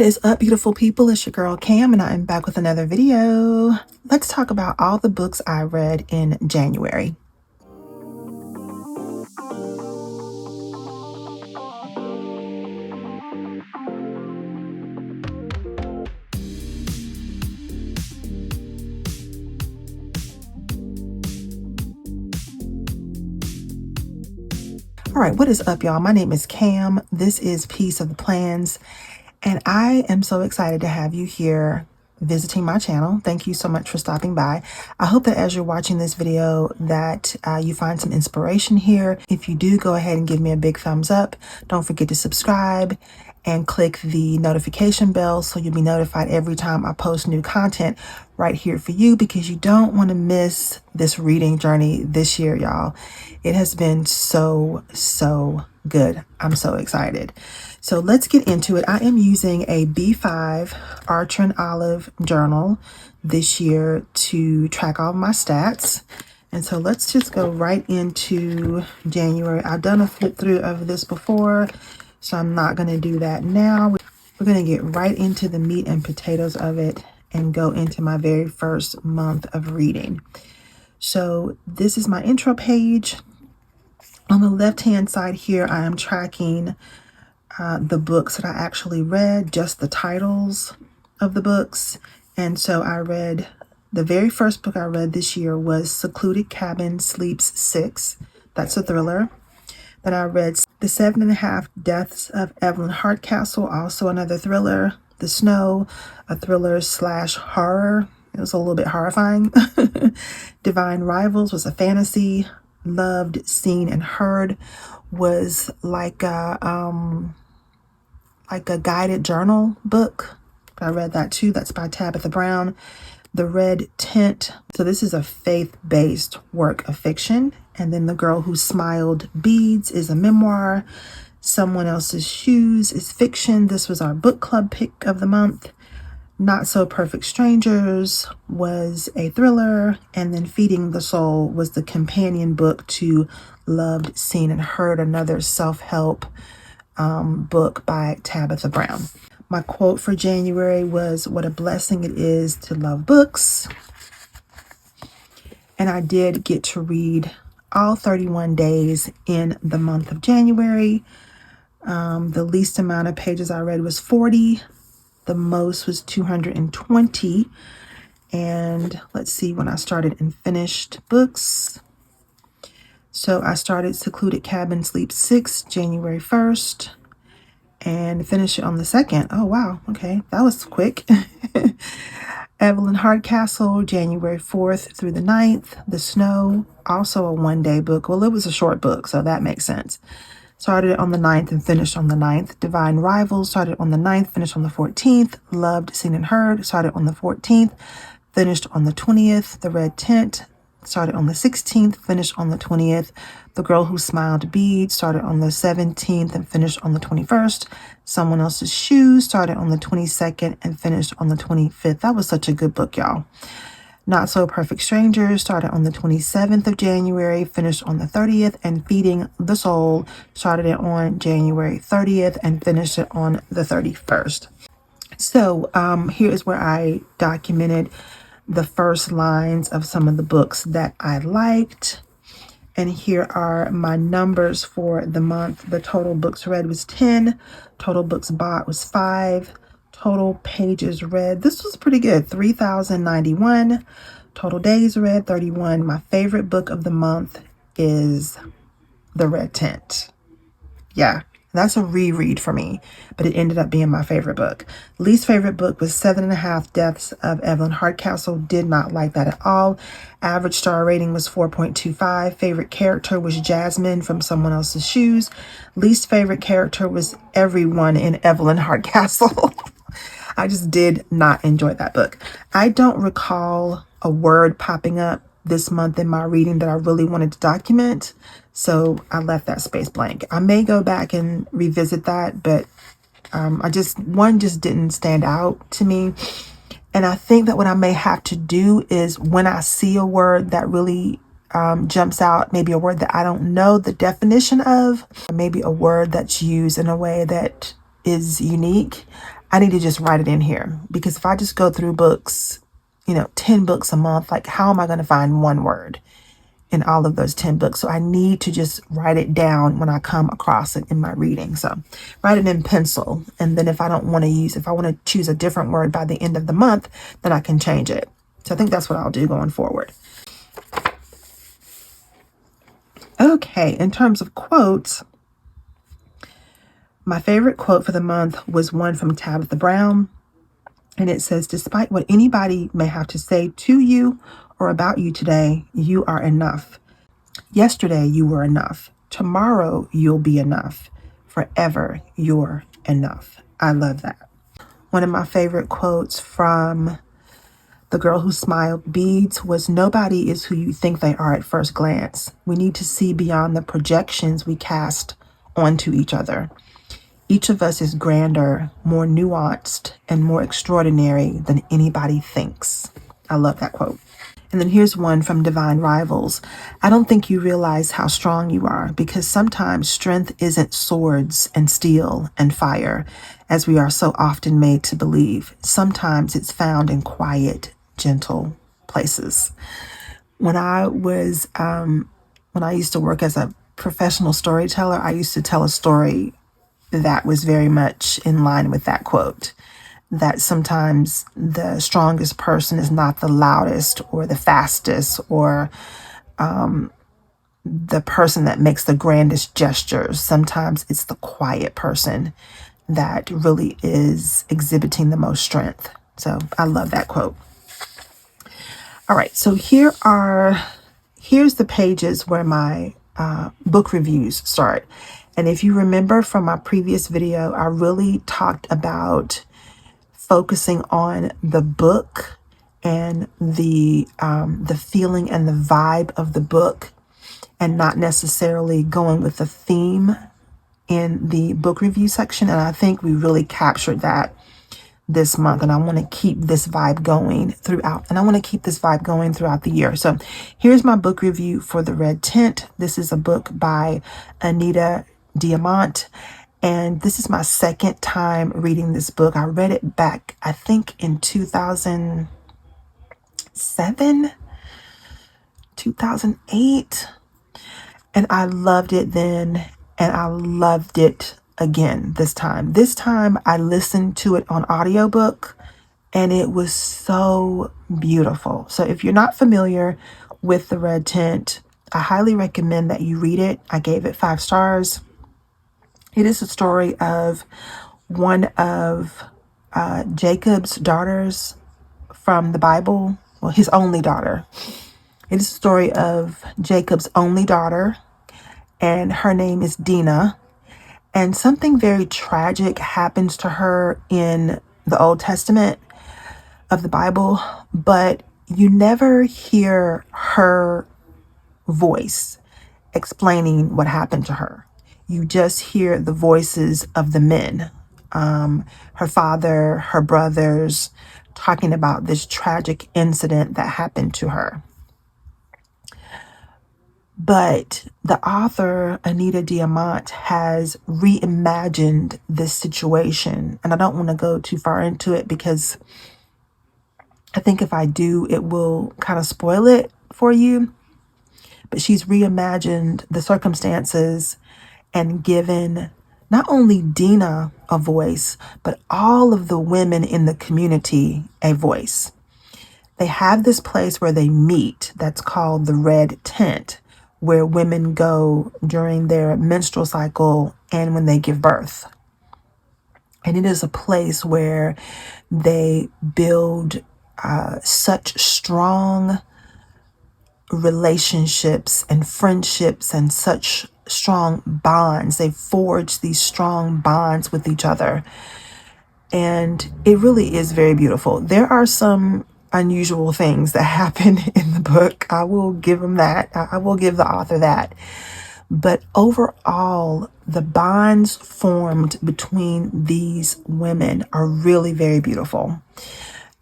What is up, beautiful people? It's your girl Cam, and I'm back with another video. Let's talk about all the books I read in January. All right, what is up, y'all? My name is Cam. This is Piece of the Plans, and I am so excited to have you here visiting my channel. Thank you so much for stopping by. I hope that as you're watching this video that you find some inspiration here. If you do, go ahead and give me a big thumbs up. Don't forget to subscribe and click the notification bell so you'll be notified every time I post new content right here for you, because you don't want to miss this reading journey this year, y'all. It has been so good. I'm so excited. So let's get into it. I am using a B5 Archer and Olive journal this year to track all of my stats. And so let's just go right into January. I've done a flip through of this before, so I'm not going to do that now. We're going to get right into the meat and potatoes of it and go into my very first month of reading. So this is my intro page. On the left-hand side here, I am tracking the books that I actually read, just the titles of the books. And so I read, the very first book I read this year was Secluded Cabin Sleeps 6. That's a thriller. Then I read The 7.5 Deaths of Evelyn Hardcastle, also another thriller. The Snow, a thriller / horror. It was a little bit horrifying. Divine Rivals was a fantasy. Loved, Seen, and Heard was like a guided journal book. I read that too. That's by Tabitha Brown. The Red Tent. So this is a faith-based work of fiction. And then The Girl Who Smiled Beads is a memoir. Someone Else's Shoes is fiction. This was our book club pick of the month. Not So Perfect Strangers was a thriller, and then Feeding the Soul was the companion book to Loved, Seen, and Heard, another self-help book by Tabitha Brown. My quote for January was, "What a blessing it is to love books." And I did get to read all 31 days in the month of January. The least amount of pages I read was 40. The most was 220. And let's see when I started and finished books. So I started Secluded Cabin Sleep 6, January 1st, and finished it on the 2nd. Oh, wow. Okay. That was quick. Evelyn Hardcastle, January 4th through the 9th. The Snow, also a one-day book. Well, it was a short book, so that makes sense. Started on the 9th and finished on the 9th. Divine Rivals started on the 9th, finished on the 14th. Loved, Seen, and Heard started on the 14th, finished on the 20th. The Red Tent started on the 16th, finished on the 20th. The Girl Who Smiled Beads started on the 17th and finished on the 21st. Someone Else's Shoes started on the 22nd and finished on the 25th. That was such a good book, y'all. Not So Perfect Strangers started on the 27th of January, finished on the 30th, and Feeding the Soul started it on January 30th and finished it on the 31st. So here is where I documented the first lines of some of the books that I liked. And here are my numbers for the month. The total books read was 10. Total books bought was 5. Total pages read, this was pretty good, 3,091. Total days read, 31. My favorite book of the month is The Red Tent. Yeah, that's a reread for me, but it ended up being my favorite book. Least favorite book was 7.5 Deaths of Evelyn Hardcastle. Did not like that at all. Average star rating was 4.25. Favorite character was Jasmine from Someone Else's Shoes. Least favorite character was everyone in Evelyn Hardcastle. I just did not enjoy that book. I don't recall a word popping up this month in my reading that I really wanted to document, so I left that space blank. I may go back and revisit that, but one just didn't stand out to me. And I think that what I may have to do is, when I see a word that really jumps out, maybe a word that I don't know the definition of, maybe a word that's used in a way that is unique, I need to just write it in here, because if I just go through books, 10 books a month, like how am I going to find one word in all of those 10 books? So I need to just write it down when I come across it in my reading. So write it in pencil. And then if I want to choose a different word by the end of the month, then I can change it. So I think that's what I'll do going forward. Okay, in terms of quotes, my favorite quote for the month was one from Tabitha Brown. And it says, despite what anybody may have to say to you or about you today, you are enough. Yesterday, you were enough. Tomorrow, you'll be enough. Forever, you're enough. I love that. One of my favorite quotes from The Girl Who Smiled Beads was, nobody is who you think they are at first glance. We need to see beyond the projections we cast onto each other. Each of us is grander, more nuanced, and more extraordinary than anybody thinks. I love that quote. And then here's one from Divine Rivals. I don't think you realize how strong you are, because sometimes strength isn't swords and steel and fire, as we are so often made to believe. Sometimes it's found in quiet, gentle places. When I used to work as a professional storyteller, I used to tell a story that was very much in line with that quote, that sometimes the strongest person is not the loudest or the fastest or the person that makes the grandest gestures. Sometimes it's the quiet person that really is exhibiting the most strength. So I love that quote. All right, so here's the pages where my book reviews start. And if you remember from my previous video, I really talked about focusing on the book and the feeling and the vibe of the book, and not necessarily going with the theme in the book review section. And I think we really captured that this month, and I want to keep this vibe going throughout, the year. So here's my book review for The Red Tent. This is a book by Anita Diamant, and this is my second time reading this book. I read it back, I think, in 2007, 2008, and I loved it then, and I loved it again this time. This time I listened to it on audiobook, and it was so beautiful. So if you're not familiar with The Red Tent, I highly recommend that you read it. I gave it 5 stars. It is a story of one of Jacob's daughters from the Bible. Well, his only daughter. It is a story of Jacob's only daughter, and her name is Dinah. And something very tragic happens to her in the Old Testament of the Bible, but you never hear her voice explaining what happened to her. You just hear the voices of the men, her father, her brothers, talking about this tragic incident that happened to her. But the author, Anita Diamant, has reimagined this situation. And I don't want to go too far into it, because I think if I do, it will kind of spoil it for you. But she's reimagined the circumstances and given not only Dinah a voice, but all of the women in the community a voice. They have this place where they meet that's called the Red Tent, where women go during their menstrual cycle and when they give birth. And it is a place where they build such strong relationships and friendships and such strong bonds. They forge these strong bonds with each other. And it really is very beautiful. There are some unusual things that happen in the book. I will give them that. I will give the author that. But overall, the bonds formed between these women are really very beautiful.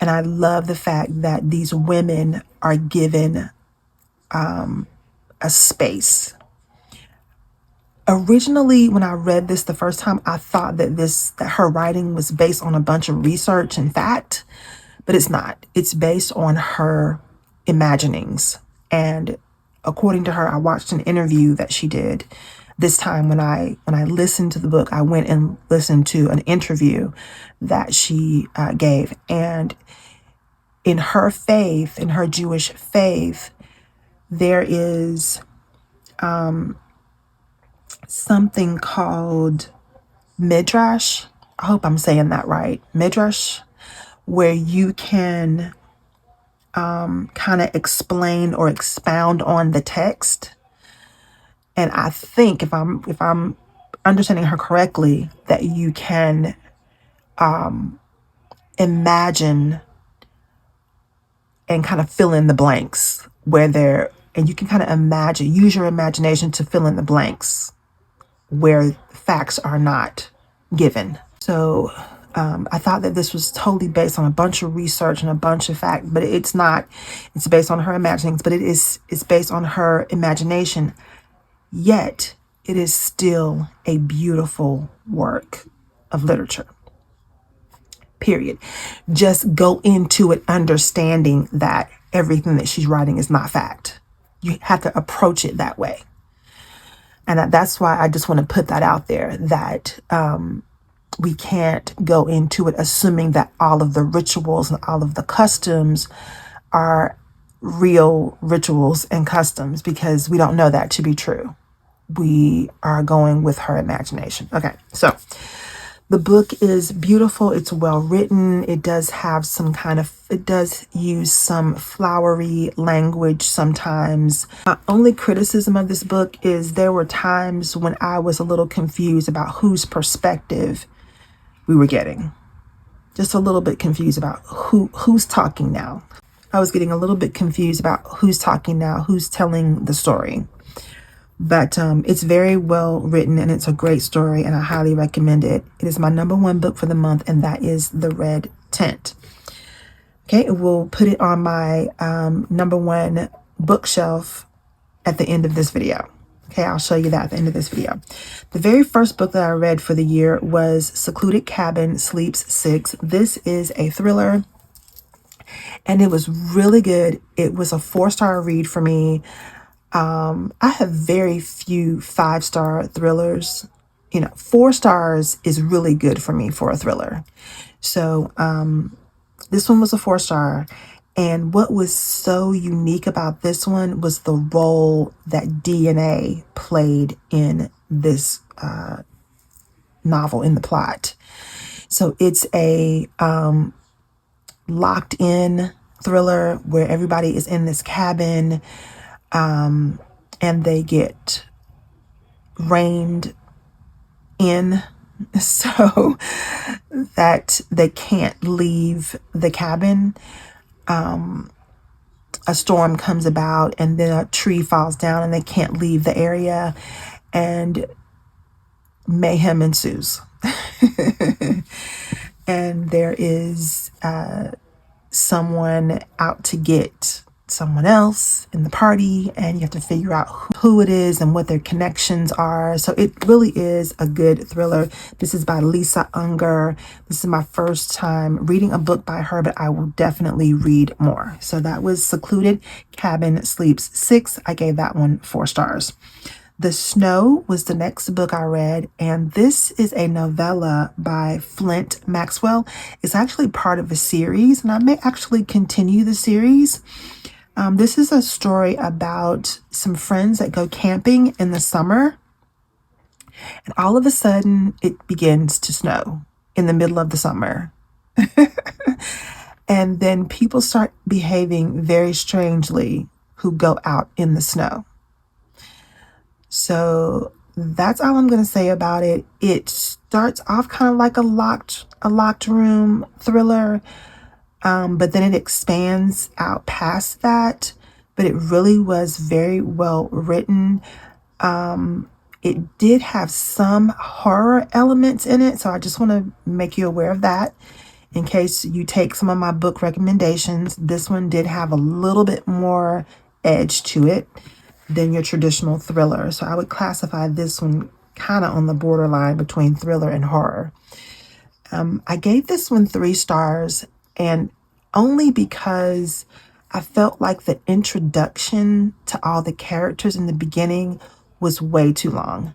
And I love the fact that these women are given a space, Originally, when I read this the first time, I thought that her writing was based on a bunch of research and fact, but it's not. It's based on her imaginings. And according to her, I watched an interview that she did. This time when I listened to the book, I went and listened to an interview that she gave. And in her faith, in her Jewish faith, there is something called Midrash. I hope I'm saying that right. Midrash, where you can kind of explain or expound on the text. And I think if I'm understanding her correctly, that you can imagine and kind of fill in the blanks and you can kind of use your imagination to fill in the blanks where facts are not given. So I thought that this was totally based on a bunch of research and a bunch of facts, but it's not. It's based on her imaginings, but it's based on her imagination. Yet it is still a beautiful work of literature. Period. Just go into it understanding that everything that she's writing is not fact. You have to approach it that way. And that's why I just want to put that out there, that we can't go into it assuming that all of the rituals and all of the customs are real rituals and customs, because we don't know that to be true. We are going with her imagination. Okay, so the book is beautiful. It's well written. It does use some flowery language sometimes. My only criticism of this book is there were times when I was a little confused about whose perspective we were getting. Just a little bit confused about who's talking now. I was getting a little bit confused about who's talking now, who's telling the story. But it's very well written and it's a great story and I highly recommend it. It is my #1 book for the month, and that is The Red Tent. Okay, we'll put it on my #1 bookshelf at the end of this video. Okay, I'll show you that at the end of this video. The very first book that I read for the year was Secluded Cabin Sleeps 6. This is a thriller and it was really good. It was a 4-star read for me. I have very few 5-star thrillers. 4 stars is really good for me for a thriller. So this one was a 4-star. And what was so unique about this one was the role that DNA played in this novel, in the plot. So it's a locked in thriller where everybody is in this cabin. And they get reined in so that they can't leave the cabin. A storm comes about and then a tree falls down and they can't leave the area and mayhem ensues. And there is someone out to get someone else in the party, and you have to figure out who it is and what their connections are. So it really is a good thriller. This is by Lisa Unger. This is my first time reading a book by her, but I will definitely read more. So that was Secluded Cabin Sleeps 6. I gave that one 4 stars. The Snow was the next book I read, and this is a novella by Flint Maxwell. It's actually part of a series, and I may actually continue the series. This is a story about some friends that go camping in the summer, and all of a sudden it begins to snow in the middle of the summer. And then people start behaving very strangely who go out in the snow. So that's all I'm going to say about it. It starts off kind of like a locked room thriller. But then it expands out past that, but it really was very well written. It did have some horror elements in it, so I just want to make you aware of that in case you take some of my book recommendations. This one did have a little bit more edge to it than your traditional thriller, so I would classify this one kind of on the borderline between thriller and horror. I gave this one 3 stars, and only because I felt like the introduction to all the characters in the beginning was way too long.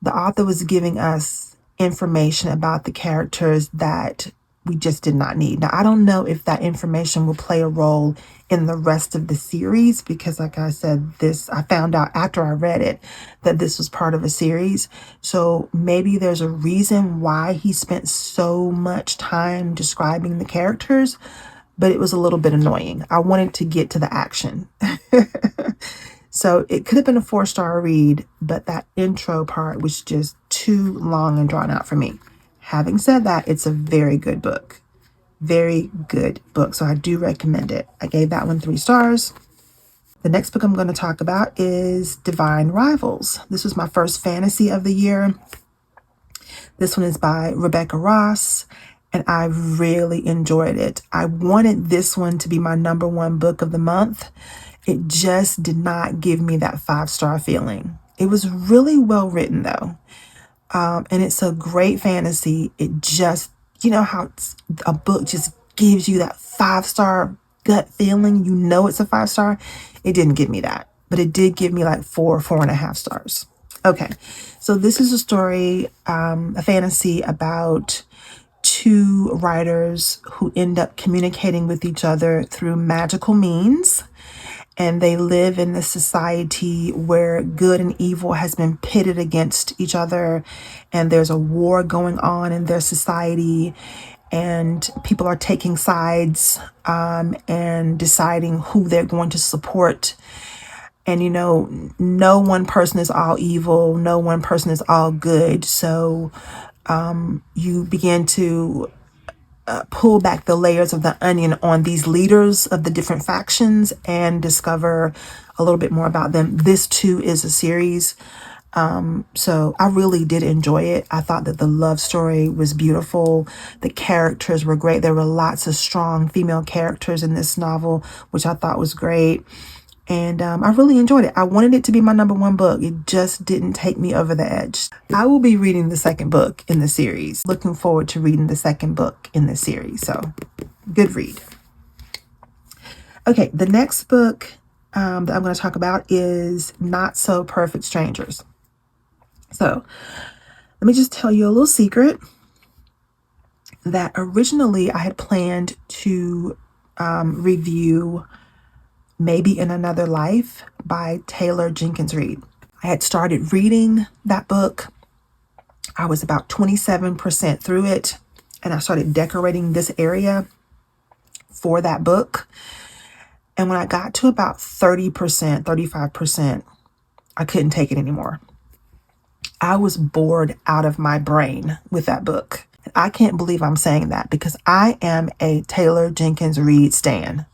The author was giving us information about the characters that we just did not need. Now, I don't know if that information will play a role in the rest of the series, because like I said, I found out after I read it that this was part of a series. So maybe there's a reason why he spent so much time describing the characters, but it was a little bit annoying. I wanted to get to the action. So it could have been a 4-star read, but that intro part was just too long and drawn out for me. Having said that, it's a very good book. Very good book. So I do recommend it. I gave that one 3 stars. The next book I'm going to talk about is Divine Rivals. This was my first fantasy of the year. This one is by Rebecca Ross, and I really enjoyed it. I wanted this one to be my #1 book of the month. It just did not give me that 5-star feeling. It was really well written though. And it's a great fantasy. It just, you know how a book just gives you that 5-star gut feeling, you know it's a 5-star. It didn't give me that, but it did give me like 4.5 stars. Okay, so this is a story, a fantasy about 2 writers who end up communicating with each other through magical means. And they live in this society where good and evil has been pitted against each other. And there's a war going on in their society. And people are taking sides and deciding who they're going to support. And, you know, no one person is all evil. No one person is all good. So you begin to pull back the layers of the onion on these leaders of the different factions and discover a little bit more about them. This too is a series. So I really did enjoy it. I thought that the love story was beautiful. The characters were great. There were lots of strong female characters in this novel, which I thought was great. And I really enjoyed it. I wanted it to be my #1 book. It just didn't take me over the edge. I will be reading the second book in the series. Looking forward to reading the second book in the series. So, good read. Okay, the next book that I'm going to talk about is Not So Perfect Strangers. So, let me just tell you a little secret that originally I had planned to review Maybe in Another Life by Taylor Jenkins Reid. I had started reading that book. I was about 27% through it, and I started decorating this area for that book. And when I got to about 30%, 35%, I couldn't take it anymore. I was bored out of my brain with that book. I can't believe I'm saying that because I am a Taylor Jenkins Reid stan.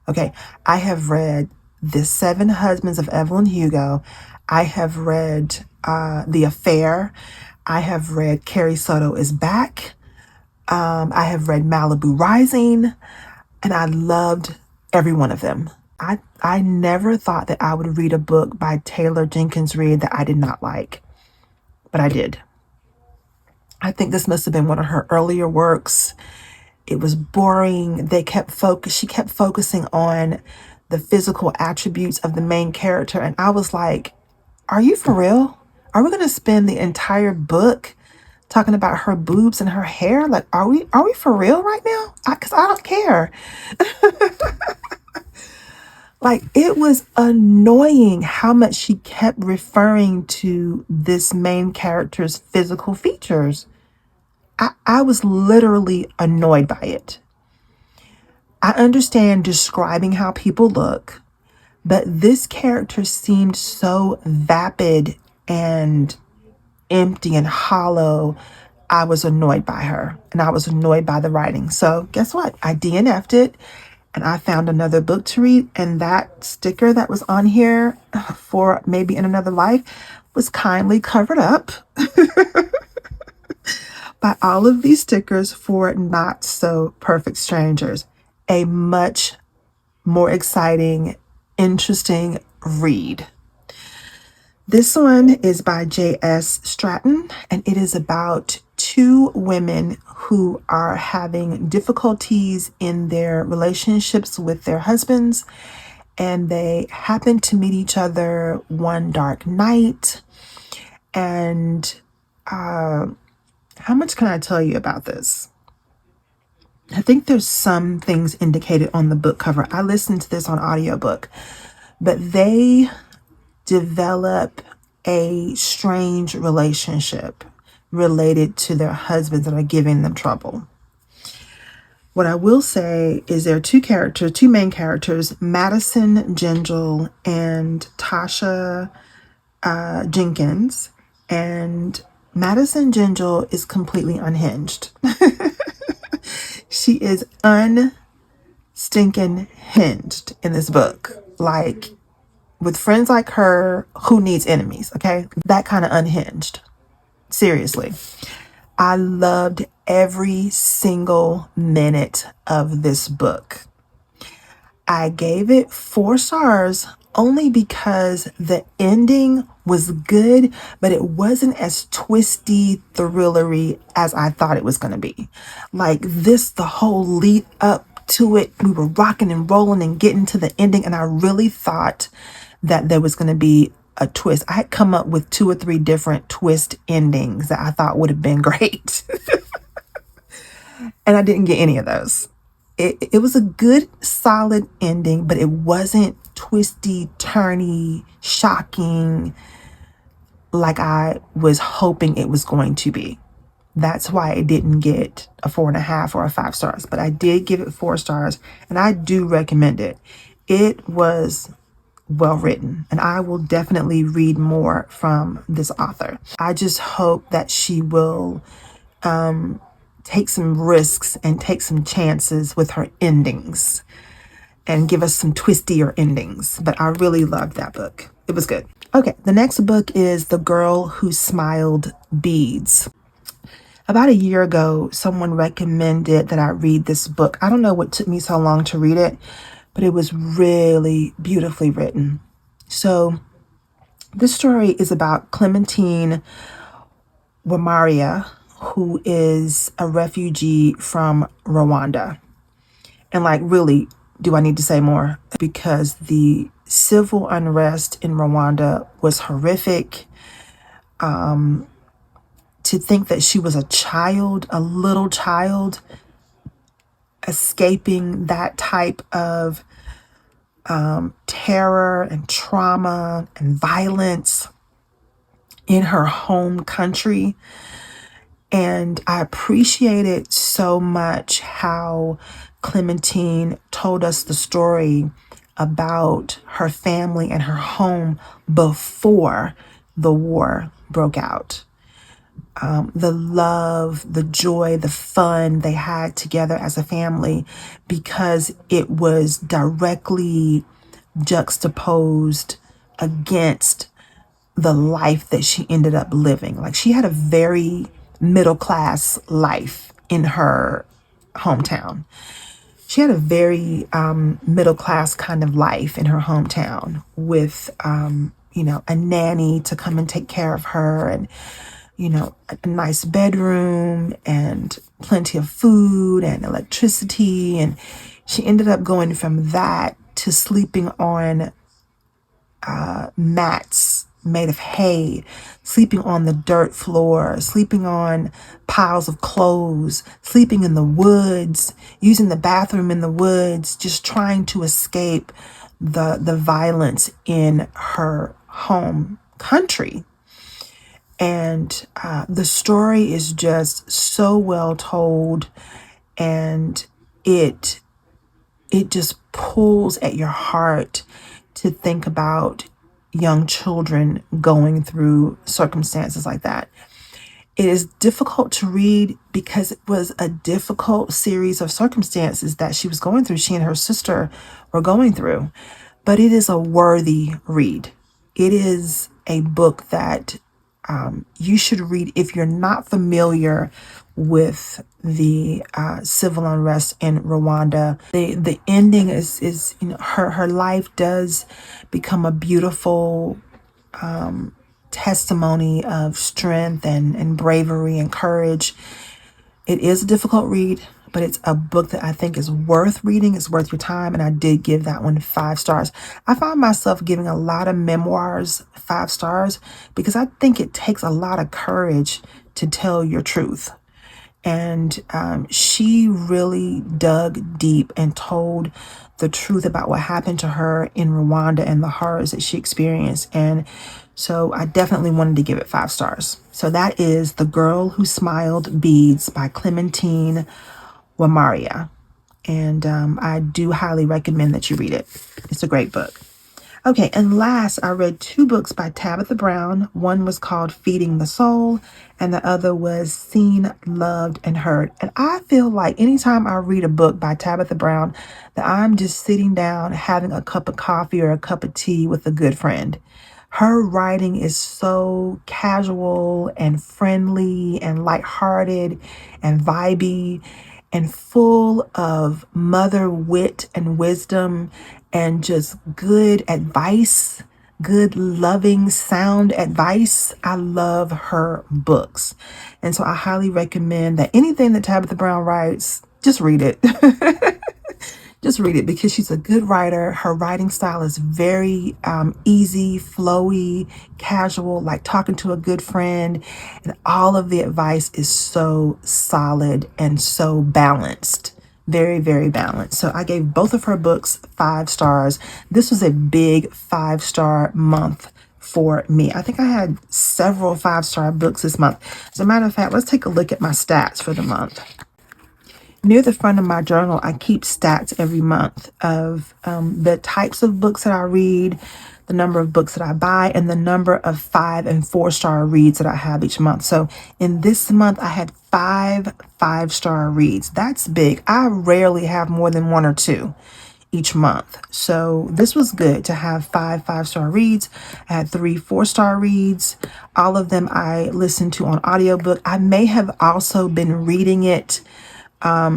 Okay, I have read The 7 Husbands of Evelyn Hugo. I have read The Affair. I have read Carrie Soto is Back. I have read Malibu Rising. And I loved every one of them. I never thought that I would read a book by Taylor Jenkins Reid that I did not like. But I did. I think this must have been one of her earlier works. It was boring. She kept focusing on the physical attributes of the main character. And I was like, are you for real? Are we going to spend the entire book talking about her boobs and her hair? Like, are we for real right now? Because I don't care. Like, it was annoying how much she kept referring to this main character's physical features. I was literally annoyed by it. I understand describing how people look, but this character seemed so vapid and empty and hollow. I was annoyed by her, and I was annoyed by the writing. So guess what? I DNF'd it, and I found another book to read, and that sticker that was on here for Maybe in Another Life was kindly covered up by all of these stickers for Not So Perfect Strangers. A much more exciting, interesting read. This one is by J.S. Stratton, and it is about two women who are having difficulties in their relationships with their husbands, and they happen to meet each other one dark night. And how much can I tell you about this? I think there's some things indicated on the book cover. I listened to this on audiobook, but they develop a strange relationship related to their husbands that are giving them trouble. What I will say is there are two main characters, Madison Gengel and Tasha Jenkins. And Madison Gengel is completely unhinged. She is unstinking hinged in this book. Like, with friends like her, who needs enemies? Okay, that kind of unhinged. Seriously. I loved every single minute of this book. I gave it 4 stars only because the ending was good, but it wasn't as twisty, thrillery as I thought it was going to be. Like this, the whole lead up to it, we were rocking and rolling and getting to the ending, and I really thought that there was going to be a twist. I had come up with 2 or 3 different twist endings that I thought would have been great. And I didn't get any of those. It was a good, solid ending, but it wasn't twisty, turny, shocking like I was hoping it was going to be. That's why it didn't get a 4.5 or a 5 stars, but I did give it 4 stars, and I do recommend it. It was well written, and I will definitely read more from this author. I just hope that she will take some risks and take some chances with her endings and give us some twistier endings. But I really loved that book. It was good. Okay, the next book is The Girl Who Smiled Beads. About a year ago, someone recommended that I read this book. I don't know what took me so long to read it, but it was really beautifully written. So this story is about Clementine Wamaria, who is a refugee from Rwanda. And like, really, do I need to say more? Because the civil unrest in Rwanda was horrific. To think that she was a child, a little child, escaping that type of terror and trauma and violence in her home country. And I appreciated so much how Clementine told us the story about her family and her home before the war broke out. The love, the joy, the fun they had together as a family, because it was directly juxtaposed against the life that she ended up living. Like, she had a very middle class life in her hometown. She had a very middle class kind of life in her hometown with, a nanny to come and take care of her, and, a nice bedroom and plenty of food and electricity. And she ended up going from that to sleeping on mats made of hay, sleeping on the dirt floor, sleeping on piles of clothes, sleeping in the woods, using the bathroom in the woods, just trying to escape the violence in her home country. And the story is just so well told, and it just pulls at your heart to think about young children going through circumstances like that. It is difficult to read because it was a difficult series of circumstances that she was going through, she and her sister were going through. But it is a worthy read. It is a book that you should read if you're not familiar with the civil unrest in Rwanda. The ending is her life does become a beautiful testimony of strength and bravery and courage. It is a difficult read, but it's a book that I think is worth reading. It's worth your time. And I did give that one 5 stars. I find myself giving a lot of memoirs 5 stars because I think it takes a lot of courage to tell your truth. And she really dug deep and told the truth about what happened to her in Rwanda and the horrors that she experienced. And so I definitely wanted to give it 5 stars. So that is The Girl Who Smiled Beads by Clementine Wamaria. And I do highly recommend that you read it. It's a great book. Okay, and last, I read 2 books by Tabitha Brown. One was called Feeding the Soul, and the other was Seen, Loved, and Heard. And I feel like anytime I read a book by Tabitha Brown, that I'm just sitting down having a cup of coffee or a cup of tea with a good friend. Her writing is so casual and friendly and lighthearted and vibey and full of mother wit and wisdom and just good advice, good, loving, sound advice. I love her books. And so I highly recommend that anything that Tabitha Brown writes, just read it. Just read it because she's a good writer. Her writing style is very easy, flowy, casual, like talking to a good friend. And all of the advice is so solid and so balanced. Very, very balanced. So I gave both of her books 5 stars. This was a big 5-star month for me. I think I had several 5-star books this month. As a matter of fact, let's take a look at my stats for the month. Near the front of my journal, I keep stats every month of the types of books that I read, the number of books that I buy, and the number of 5- and 4-star reads that I have each month. So in this month, I had 5 5-star reads. That's big. I rarely have more than 1 or 2 each month. So this was good to have 5 5-star reads. I had 3 4-star reads. All of them I listened to on audiobook. I may have also been reading it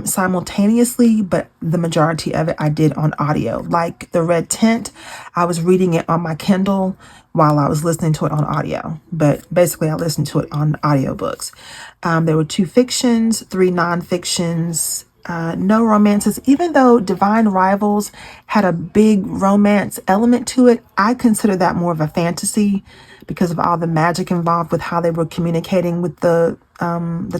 simultaneously, but the majority of it I did on audio. Like The Red Tent, I was reading it on my Kindle while I was listening to it on audio. But basically, I listened to it on audiobooks. There were 2 fictions, 3 nonfictions, no romances. Even though Divine Rivals had a big romance element to it, I consider that more of a fantasy because of all the magic involved with how they were communicating with the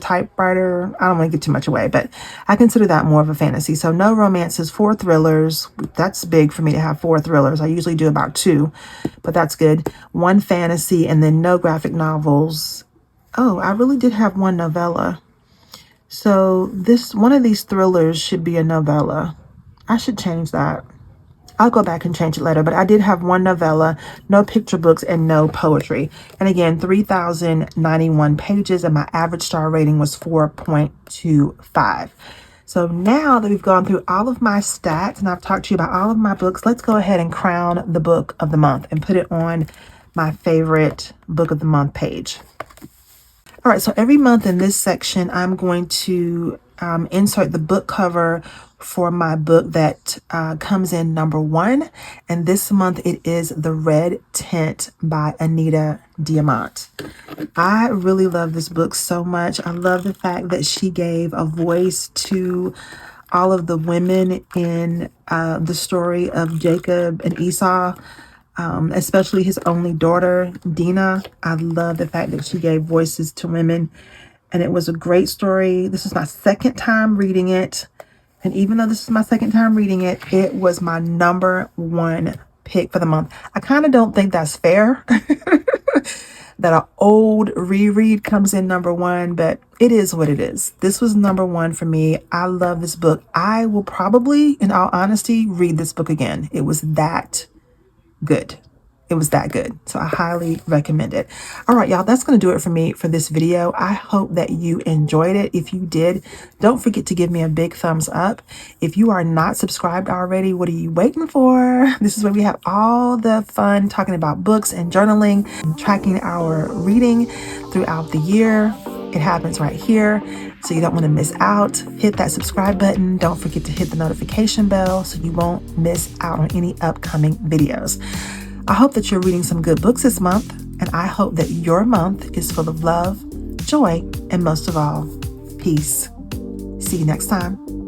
typewriter. I don't want to give too much away, but I consider that more of a fantasy. So no romances, 4 thrillers. That's big for me to have 4 thrillers. I usually do about 2, but that's good. 1 fantasy, and then no graphic novels. Oh, I really did have 1 novella. So one of these thrillers should be a novella. I should change that. I'll go back and change it later, but I did have 1 novella, no picture books, and no poetry. And again, 3,091 pages, and my average star rating was 4.25. So now that we've gone through all of my stats and I've talked to you about all of my books, let's go ahead and crown the book of the month and put it on my favorite book of the month page. All right, so every month in this section, I'm going to insert the book cover for my book that comes in number 1. And this month it is The Red Tent by Anita Diamant. I really love this book so much. I love the fact that she gave a voice to all of the women in the story of Jacob and Esau. Especially his only daughter, Dinah. I love the fact that she gave voices to women, and it was a great story. This is my second time reading it, and even though this is my second time reading it, it was my number 1 pick for the month. I kind of don't think that's fair that an old reread comes in number 1, but it is what it is. This was number 1 for me. I love this book. I will probably, in all honesty, read this book again. It was that good. It was that good. So I highly recommend it. All right, y'all, that's going to do it for me for this video. I hope that you enjoyed it. If you did, don't forget to give me a big thumbs up. If you are not subscribed already, what are you waiting for? This is where we have all the fun talking about books and journaling and tracking our reading throughout the year. It happens right here. So you don't want to miss out. Hit that subscribe button. Don't forget to hit the notification bell so you won't miss out on any upcoming videos. I hope that you're reading some good books this month, and I hope that your month is full of love, joy, and most of all, peace. See you next time.